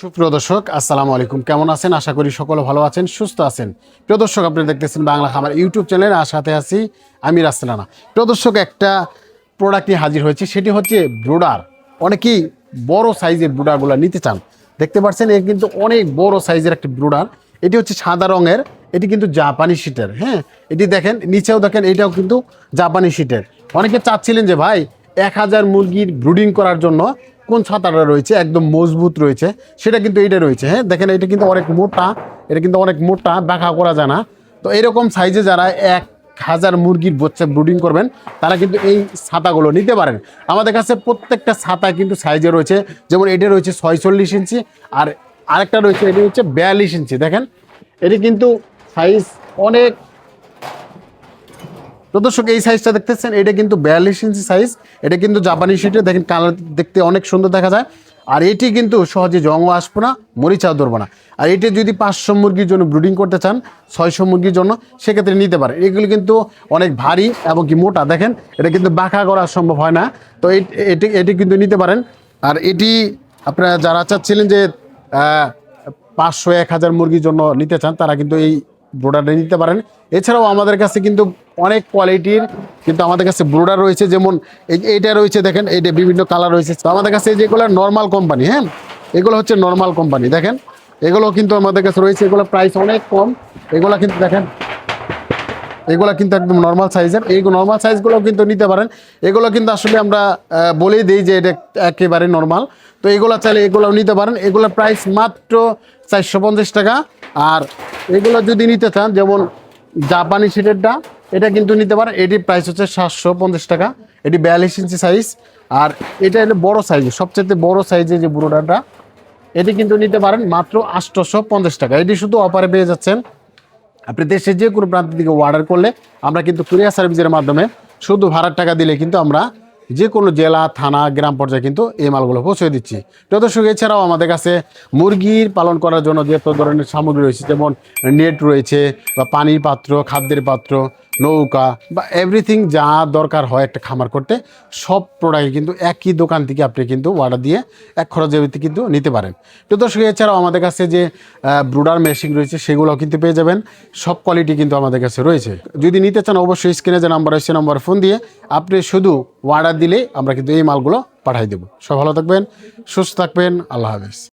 সুপ্রিয় দর্শক আসসালামু আলাইকুম, কেমন আছেন? আশা করি সকলে ভালো আছেন, সুস্থ আছেন। প্রিয় দর্শক, আপনি দেখতেছেন বাংলা খামার ইউটিউব চ্যানেল, আর সাথে আছি আমি রাসেলানা। প্রিয় দর্শক, একটা প্রোডাক্ট নিয়ে হাজির হয়েছি, সেটি হচ্ছে ব্রুডার। অনেকেই বড় সাইজের ব্রুডারগুলো নিতে চান। দেখতে পাচ্ছেন, এর কিন্তু অনেক বড় সাইজের একটি ব্রুডার। এটি হচ্ছে সাদা রঙের, এটি কিন্তু জাপানি শিটের। হ্যাঁ, এটি দেখেন, নিচেও দেখেন, এটাও কিন্তু জাপানি শিটের। অনেকে চাচ্ছিলেন যে ভাই 1000 মুরগির ব্রুডিং করার জন্য কোন ছাতাটা রয়েছে একদম মজবুত রয়েছে, সেটা কিন্তু এইটা রয়েছে। হ্যাঁ, দেখেন, এটা কিন্তু অনেক মোটা, এটা কিন্তু অনেক মোটা, ব্যাখ্যা করা যায় না। তো এরকম সাইজে যারা 1000 মুরগির বাচ্চা ব্রুডিং করবেন, তারা কিন্তু এই ছাতাগুলো নিতে পারেন। আমাদের কাছে প্রত্যেকটা ছাতা কিন্তু সাইজে রয়েছে। যেমন এটা রয়েছে 46 ইঞ্চি, আর আরেকটা রয়েছে, এটি হচ্ছে 42 ইঞ্চি। দেখেন, এটি কিন্তু সাইজ অনেক। তো দর্শক, এই সাইজটা দেখতেছেন, এটা কিন্তু 42 ইঞ্চি সাইজ। এটা কিন্তু জাপানি শিটে, দেখেন কালার দেখতে অনেক সুন্দর দেখা যায়। আর এটি কিন্তু সহজে জংও আসবে না, মরিচাও ধরবে না। আর এটি যদি 500 মুরগির জন্য ব্রুডিং করতে চান, 600 মুরগির জন্য, সেক্ষেত্রে নিতে পারেন। এগুলি কিন্তু অনেক ভারী এবং কি মোটা। দেখেন, এটা কিন্তু বাঁকা করা সম্ভব হয় না। তো এটি এটি কিন্তু নিতে পারেন। আর এটি আপনারা যারা চাচ্ছিলেন যে 500-1000 মুরগির জন্য নিতে চান, তারা কিন্তু এই ব্রুডারটা নিতে পারেন। এছাড়াও আমাদের কাছে কিন্তু অনেক কোয়ালিটির কিন্তু আমাদের কাছে ব্রুডার রয়েছে। যেমন এইটা রয়েছে, দেখেন, এইটা বিভিন্ন কালার রয়েছে। তো আমাদের কাছে যেগুলো নর্মাল কোম্পানি, হ্যাঁ, এগুলো হচ্ছে নর্মাল কোম্পানি। দেখেন, এগুলো কিন্তু আমাদের কাছে রয়েছে। এগুলো প্রাইস অনেক কম। এগুলো কিন্তু দেখেন, এগুলো কিন্তু একদম নর্মাল সাইজের। এই নর্মাল সাইজগুলো কিন্তু নিতে পারেন। এগুলো কিন্তু আসলে আমরা বলেই দিই যে এটা একেবারে নর্মাল। তো এগুলো চাইলে এগুলো নিতে পারেন। এগুলোর প্রাইস মাত্র 450 টাকা। আর এগুলো যদি নিতে চান, যেমন জাপানি শিটেরটা, এটা কিন্তু নিতে পারেন। এটির প্রাইস হচ্ছে 750 টাকা। এটি 42 ইঞ্চি সাইজ। আর এটা হলো বড় সাইজের, সবচেয়ে বড় সাইজের যে ব্রুডারটা, এটি কিন্তু নিতে পারেন মাত্র 850 টাকা। এটি শুধু অফারে পেয়ে যাচ্ছেন। আপনি দেশের যে কোনো প্রান্ত থেকে অর্ডার করলে আমরা কিন্তু কুরিয়ার সার্ভিসের মাধ্যমে শুধু ভাড়ার টাকা দিলে কিন্তু আমরা যে কোনো জেলা, থানা, গ্রাম পর্যায়ে কিন্তু এই মালগুলো পৌঁছে দিচ্ছি। তো দর্শক, এছাড়াও আমাদের কাছে মুরগির পালন করার জন্য যে ধরনের সামগ্রী রয়েছে, যেমন নেট রয়েছে, বা পানির পাত্র, খাদ্যের পাত্র, নৌকা, বা এভরিথিং যা দরকার হয় একটা খামার করতে, সব প্রোডাক্ট কিন্তু একই দোকান থেকে আপনি কিন্তু অর্ডার দিয়ে এক খরচের ভিত্তিতে কিন্তু নিতে পারেন। তো দর্শক, এছাড়াও আমাদের কাছে যে ব্রুডার মেশিন রয়েছে, সেগুলোও কিন্তু পেয়ে যাবেন। সব কোয়ালিটি কিন্তু আমাদের কাছে রয়েছে। যদি নিতে চান, অবশ্যই স্ক্রিনে যে নাম্বার রয়েছে, নাম্বার ফোন দিয়ে আপনি শুধু অর্ডার দিলেই আমরা কিন্তু এই মালগুলো পাঠিয়ে দেবো। সব ভালো থাকবেন, সুস্থ থাকবেন, আল্লাহ হাফেজ।